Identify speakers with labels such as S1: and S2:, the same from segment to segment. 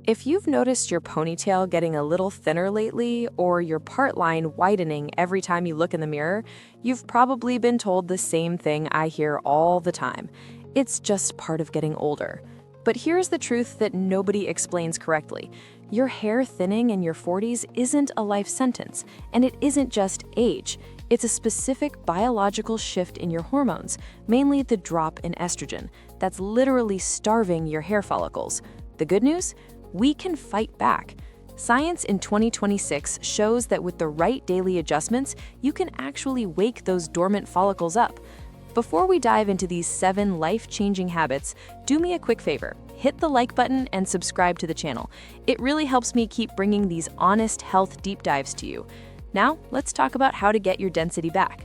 S1: If you've noticed your ponytail getting a little thinner lately or your part line widening every time you look in the mirror, you've probably been told the same thing I hear all the time. It's just part of getting older. But here's the truth that nobody explains correctly. Your hair thinning in your 40s isn't a life sentence, and it isn't just age. It's a specific biological shift in your hormones, mainly the drop in estrogen, that's literally starving your hair follicles. The good news? We can fight back. Science in 2026 shows that with the right daily adjustments, you can actually wake those dormant follicles up. Before we dive into these 7 life-changing habits, do me a quick favor. Hit the like button and subscribe to the channel. It really helps me keep bringing these honest health deep dives to you. Now, let's talk about how to get your density back.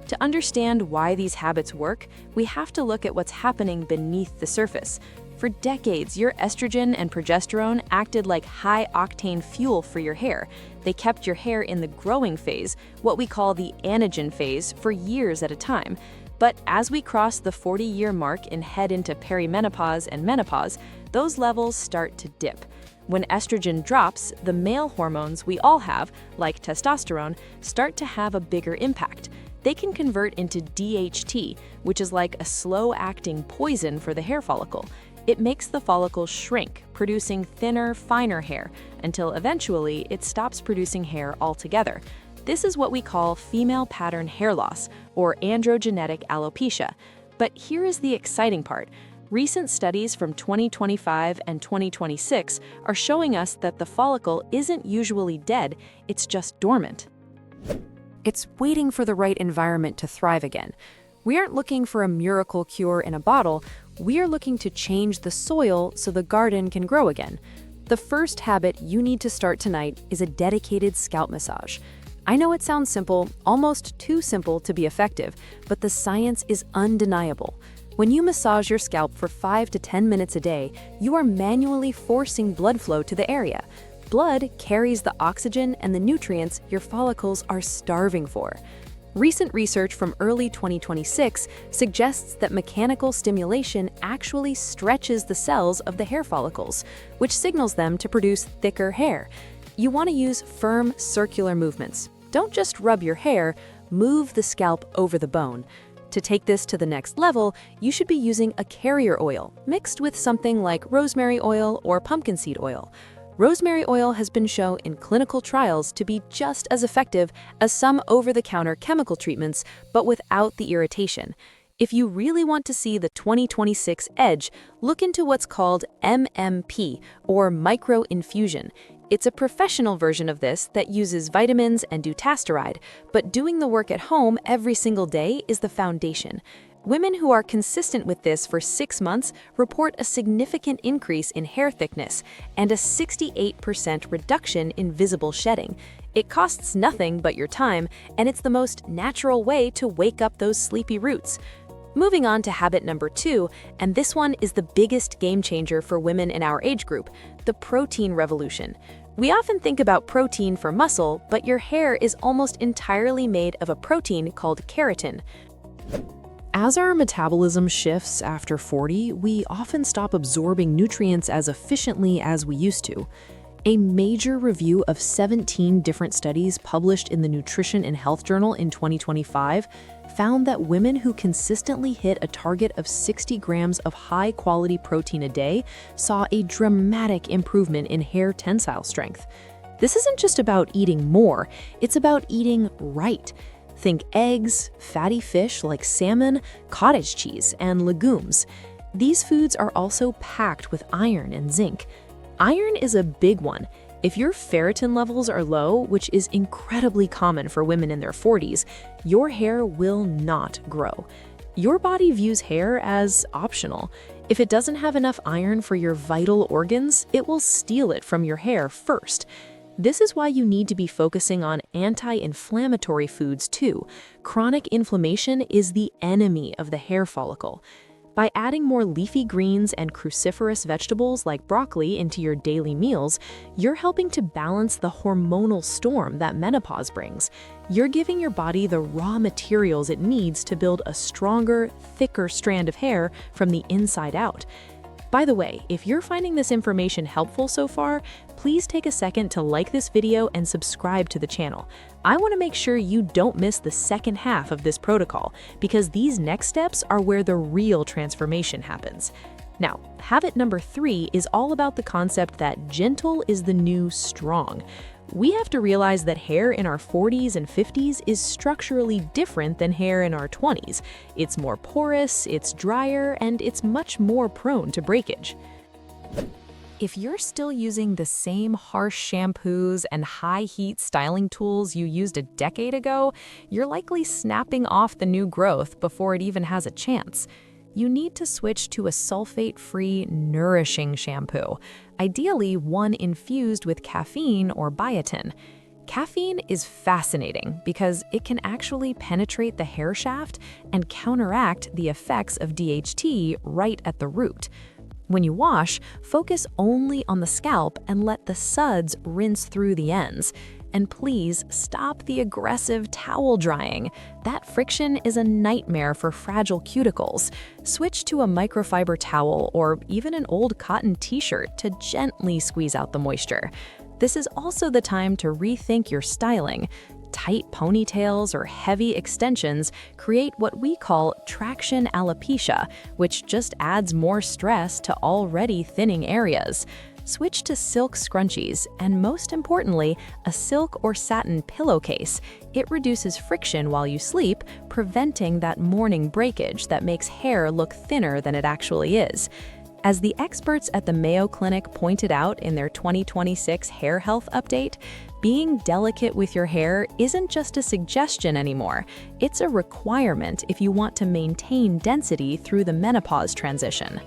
S1: To understand why these habits work, we have to look at what's happening beneath the surface. For decades, your estrogen and progesterone acted like high-octane fuel for your hair. They kept your hair in the growing phase, what we call the anagen phase, for years at a time. But as we cross the 40-year mark and head into perimenopause and menopause, those levels start to dip. When estrogen drops, the male hormones we all have, like testosterone, start to have a bigger impact. They can convert into DHT, which is like a slow-acting poison for the hair follicle. It makes the follicle shrink, producing thinner, finer hair, until eventually it stops producing hair altogether. This is what we call female pattern hair loss, or androgenetic alopecia. But here is the exciting part. Recent studies from 2025 and 2026 are showing us that the follicle isn't usually dead, it's just dormant. It's waiting for the right environment to thrive again. We aren't looking for a miracle cure in a bottle, we are looking to change the soil so the garden can grow again. The first habit you need to start tonight is a dedicated scalp massage. I know it sounds simple, almost too simple to be effective, but the science is undeniable. When you massage your scalp for 5 to 10 minutes a day, you are manually forcing blood flow to the area. Blood carries the oxygen and the nutrients your follicles are starving for. Recent research from early 2026 suggests that mechanical stimulation actually stretches the cells of the hair follicles, which signals them to produce thicker hair. You want to use firm, circular movements. Don't just rub your hair, move the scalp over the bone. To take this to the next level, you should be using a carrier oil mixed with something like rosemary oil or pumpkin seed oil. Rosemary oil has been shown in clinical trials to be just as effective as some over-the-counter chemical treatments, but without the irritation. If you really want to see the 2026 edge, look into what's called MMP, or micro-infusion. It's a professional version of this that uses vitamins and dutasteride, but doing the work at home every single day is the foundation. Women who are consistent with this for 6 months report a significant increase in hair thickness and a 68% reduction in visible shedding. It costs nothing but your time, and it's the most natural way to wake up those sleepy roots. Moving on to habit number 2, and this one is the biggest game changer for women in our age group, the protein revolution. We often think about protein for muscle, but your hair is almost entirely made of a protein called keratin. As our metabolism shifts after 40, we often stop absorbing nutrients as efficiently as we used to. A major review of 17 different studies published in the Nutrition and Health Journal in 2025 found that women who consistently hit a target of 60 grams of high-quality protein a day saw a dramatic improvement in hair tensile strength. This isn't just about eating more, it's about eating right. Think eggs, fatty fish like salmon, cottage cheese, and legumes. These foods are also packed with iron and zinc. Iron is a big one. If your ferritin levels are low, which is incredibly common for women in their 40s, your hair will not grow. Your body views hair as optional. If it doesn't have enough iron for your vital organs, it will steal it from your hair first. This is why you need to be focusing on anti-inflammatory foods too. Chronic inflammation is the enemy of the hair follicle. By adding more leafy greens and cruciferous vegetables like broccoli into your daily meals, you're helping to balance the hormonal storm that menopause brings. You're giving your body the raw materials it needs to build a stronger, thicker strand of hair from the inside out.
S2: By the way, if you're finding this information helpful so far, please take a second to like this video and subscribe to the channel. I want to make sure you don't miss the second half of this protocol, because these next steps are where the real transformation happens. Now, habit number 3 is all about the concept that gentle is the new strong. We have to realize that hair in our 40s and 50s is structurally different than hair in our 20s. It's more porous, it's drier, and it's much more prone to breakage. If you're still using the same harsh shampoos and high-heat styling tools you used a decade ago, you're likely snapping off the new growth before it even has a chance. You need to switch to a sulfate-free, nourishing shampoo, ideally one infused with caffeine or biotin. Caffeine is fascinating because it can actually penetrate the hair shaft and counteract the effects of DHT right at the root. When you wash, focus only on the scalp and let the suds rinse through the ends. And please stop the aggressive towel drying. That friction is a nightmare for fragile cuticles. Switch to a microfiber towel or even an old cotton t-shirt to gently squeeze out the moisture. This is also the time to rethink your styling. Tight ponytails or heavy extensions create what we call traction alopecia, which just adds more stress to already thinning areas. Switch to silk scrunchies, and most importantly, a silk or satin pillowcase. It reduces friction while you sleep, preventing that morning breakage that makes hair look thinner than it actually is. As the experts at the Mayo Clinic pointed out in their 2026 Hair Health Update, being delicate with your hair isn't just a suggestion anymore. It's a requirement if you want to maintain density through the menopause transition.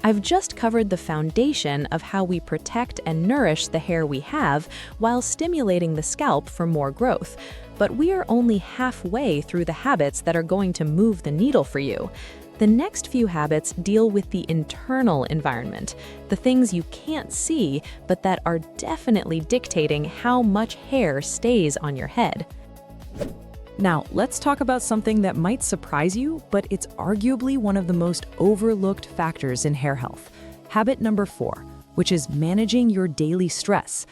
S2: I've just covered the foundation of how we protect and nourish the hair we have while stimulating the scalp for more growth. But we are only halfway through the habits that are going to move the needle for you. The next few habits deal with the internal environment, the things you can't see, but that are definitely dictating how much hair stays on your head. Now, let's talk about something that might surprise you, but it's arguably one of the most overlooked factors in hair health. Habit number 4, which is managing your daily stress.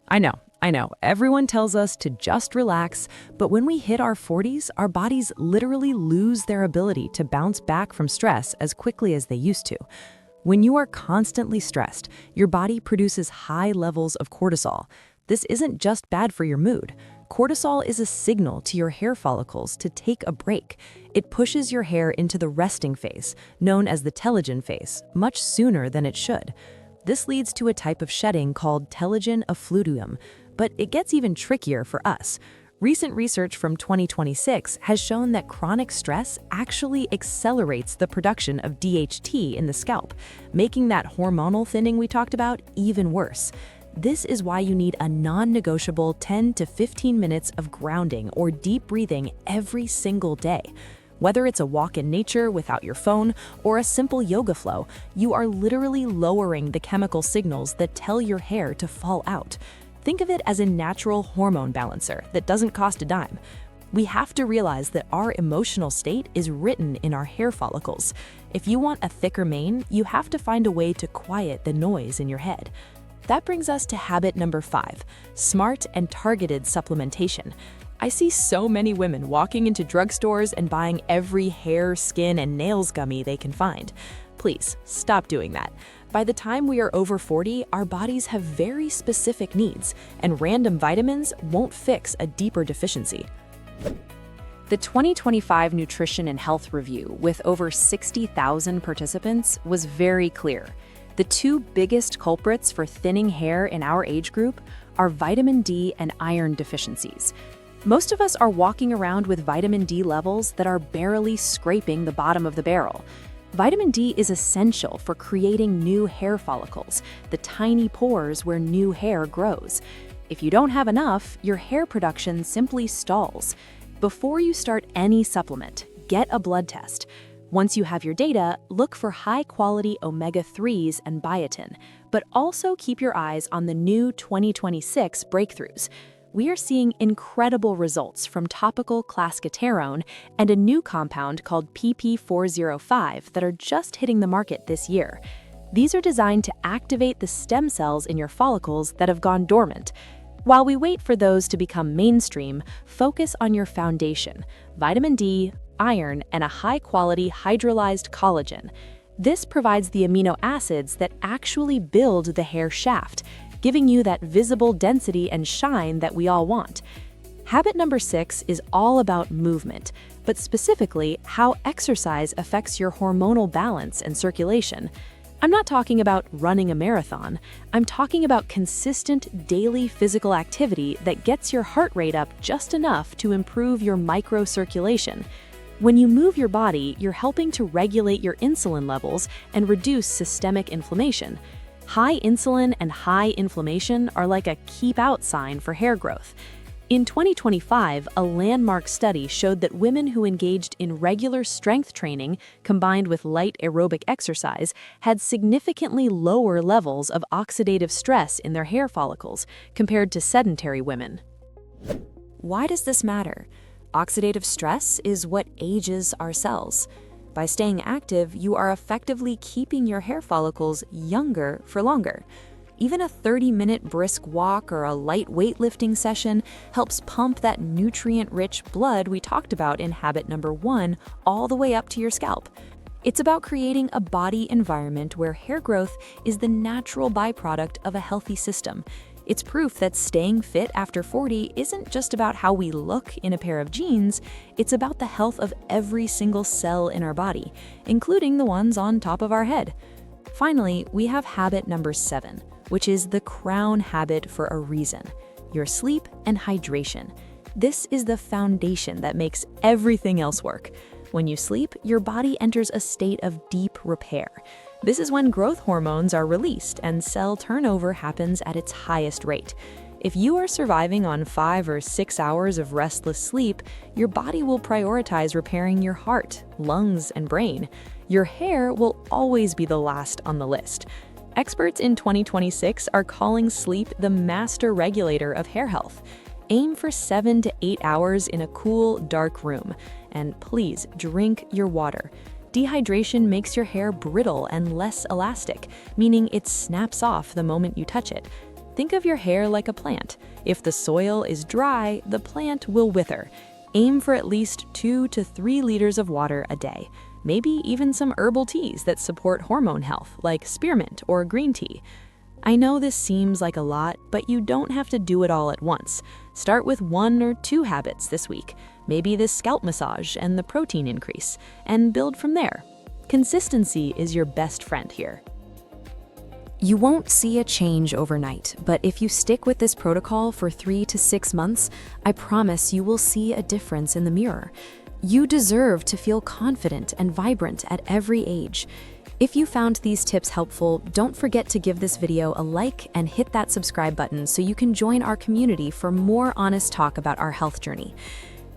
S2: I know, everyone tells us to just relax, but when we hit our 40s, our bodies literally lose their ability to bounce back from stress as quickly as they used to. When you are constantly stressed, your body produces high levels of cortisol. This isn't just bad for your mood. Cortisol is a signal to your hair follicles to take a break. It pushes your hair into the resting phase, known as the telogen phase, much sooner than it should. This leads to a type of shedding called telogen effluvium, but it gets even trickier for us. Recent research from 2026 has shown that chronic stress actually accelerates the production of DHT in the scalp, making that hormonal thinning we talked about even worse. This is why you need a non-negotiable 10 to 15 minutes of grounding or deep breathing every single day. Whether it's a walk in nature without your phone or a simple yoga flow, you are literally lowering the chemical signals that tell your hair to fall out. Think of it as a natural hormone balancer that doesn't cost a dime. We have to realize that our emotional state is written in our hair follicles. If you want a thicker mane, you have to find a way to quiet the noise in your head. That brings us to habit number 5, smart and targeted supplementation. I see so many women walking into drugstores and buying every hair, skin, and nails gummy they can find. Please, stop doing that. By the time we are over 40, our bodies have very specific needs, and random vitamins won't fix a deeper deficiency. The 2025 Nutrition and Health Review, with over 60,000 participants, was very clear. The two biggest culprits for thinning hair in our age group are vitamin D and iron deficiencies. Most of us are walking around with vitamin D levels that are barely scraping the bottom of the barrel. Vitamin D is essential for creating new hair follicles, the tiny pores where new hair grows. If you don't have enough, your hair production simply stalls. Before you start any supplement, get a blood test. Once you have your data, look for high-quality omega-3s and biotin, but also keep your eyes on the new 2026 breakthroughs. We are seeing incredible results from topical clascoterone and a new compound called PP405 that are just hitting the market this year. These are designed to activate the stem cells in your follicles that have gone dormant. While we wait for those to become mainstream, focus on your foundation: vitamin D, iron, and a high-quality hydrolyzed collagen. This provides the amino acids that actually build the hair shaft, giving you that visible density and shine that we all want. Habit number 6 is all about movement, but specifically how exercise affects your hormonal balance and circulation. I'm not talking about running a marathon. I'm talking about consistent daily physical activity that gets your heart rate up just enough to improve your microcirculation. When you move your body, you're helping to regulate your insulin levels and reduce systemic inflammation. High insulin and high inflammation are like a keep out sign for hair growth. In 2025, a landmark study showed that women who engaged in regular strength training combined with light aerobic exercise had significantly lower levels of oxidative stress in their hair follicles compared to sedentary women.
S1: Why does this matter? Oxidative stress is what ages our cells. By staying active, you are effectively keeping your hair follicles younger for longer. Even a 30-minute brisk walk or a light weightlifting session helps pump that nutrient-rich blood we talked about in habit number 1 all the way up to your scalp. It's about creating a body environment where hair growth is the natural byproduct of a healthy system. It's proof that staying fit after 40 isn't just about how we look in a pair of jeans, it's about the health of every single cell in our body, including the ones on top of our head. Finally, we have habit number 7, which is the crown habit for a reason: your sleep and hydration. This is the foundation that makes everything else work. When you sleep, your body enters a state of deep repair. This is when growth hormones are released and cell turnover happens at its highest rate. If you are surviving on 5 or 6 hours of restless sleep, your body will prioritize repairing your heart, lungs, and brain. Your hair will always be the last on the list. Experts in 2026 are calling sleep the master regulator of hair health. Aim for 7 to 8 hours in a cool, dark room. And please drink your water. Dehydration makes your hair brittle and less elastic, meaning it snaps off the moment you touch it. Think of your hair like a plant. If the soil is dry, the plant will wither. Aim for at least 2 to 3 liters of water a day. Maybe even some herbal teas that support hormone health, like spearmint or green tea. I know this seems like a lot, but you don't have to do it all at once. Start with 1 or 2 habits this week, maybe this scalp massage and the protein increase, and build from there. Consistency is your best friend here. You won't see a change overnight, but if you stick with this protocol for 3 to 6 months, I promise you will see a difference in the mirror. You deserve to feel confident and vibrant at every age. If you found these tips helpful, don't forget to give this video a like and hit that subscribe button so you can join our community for more honest talk about our health journey.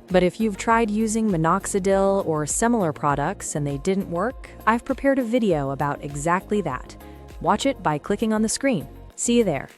S1: But if you've tried using minoxidil or similar products and they didn't work, I've prepared a video about exactly that. Watch it by clicking on the screen. See you there.